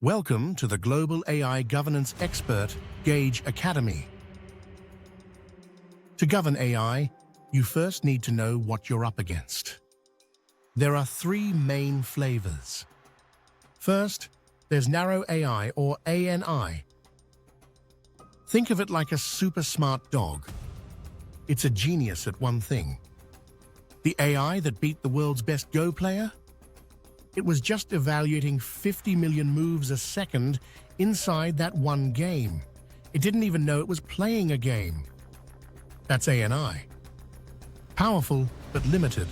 Welcome to the Global AI Governance Expert Gauge Academy. To govern AI, you first need to know what you're up against. There are three main flavors. First, there's narrow AI or ANI. Think of it like a super smart dog. It's a genius at one thing. The AI that beat the world's best Go player? It was just evaluating 50 million moves a second inside that one game. It didn't even know it was playing a game. That's ANI. Powerful, but limited.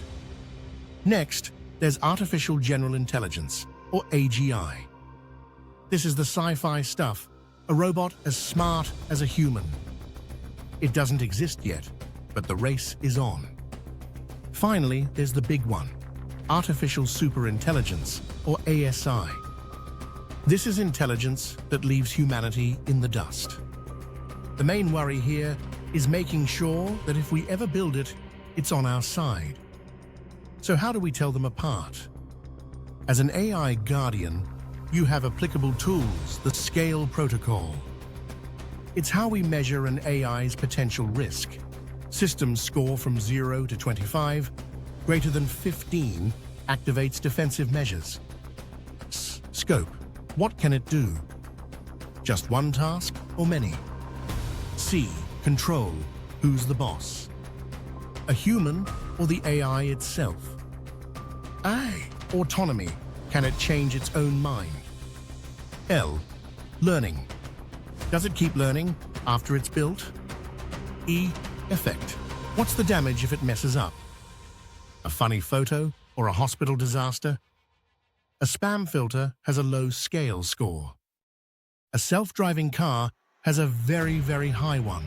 Next, there's Artificial General Intelligence, or AGI. This is the sci-fi stuff, a robot as smart as a human. It doesn't exist yet, but the race is on. Finally, there's the big one. Artificial Superintelligence, or ASI. This is intelligence that leaves humanity in the dust. The main worry here is making sure that if we ever build it, it's on our side. So how do we tell them apart? As an AI guardian, you have applicable tools, the scale protocol. It's how we measure an AI's potential risk. Systems score from 0 to 25, greater than 15 activates defensive measures. Scope. What can it do? Just one task or many? C. Control. Who's the boss? A human or the AI itself? A. Autonomy. Can it change its own mind? L. Learning. Does it keep learning after it's built? E. Effect. What's the damage if it messes up? A funny photo or a hospital disaster? A spam filter has a low scale score. A self-driving car has a very, very high one.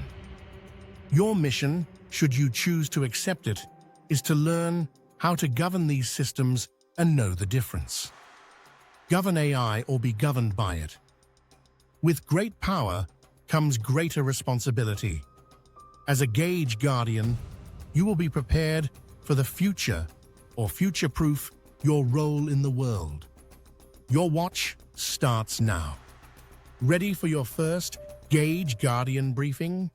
Your mission, should you choose to accept it, is to learn how to govern these systems and know the difference. Govern AI or be governed by it. With great power comes greater responsibility. As a gauge guardian, you will be prepared for the future or future-proof your role in the world. Your watch starts now. Ready for your first Gauge Guardian briefing?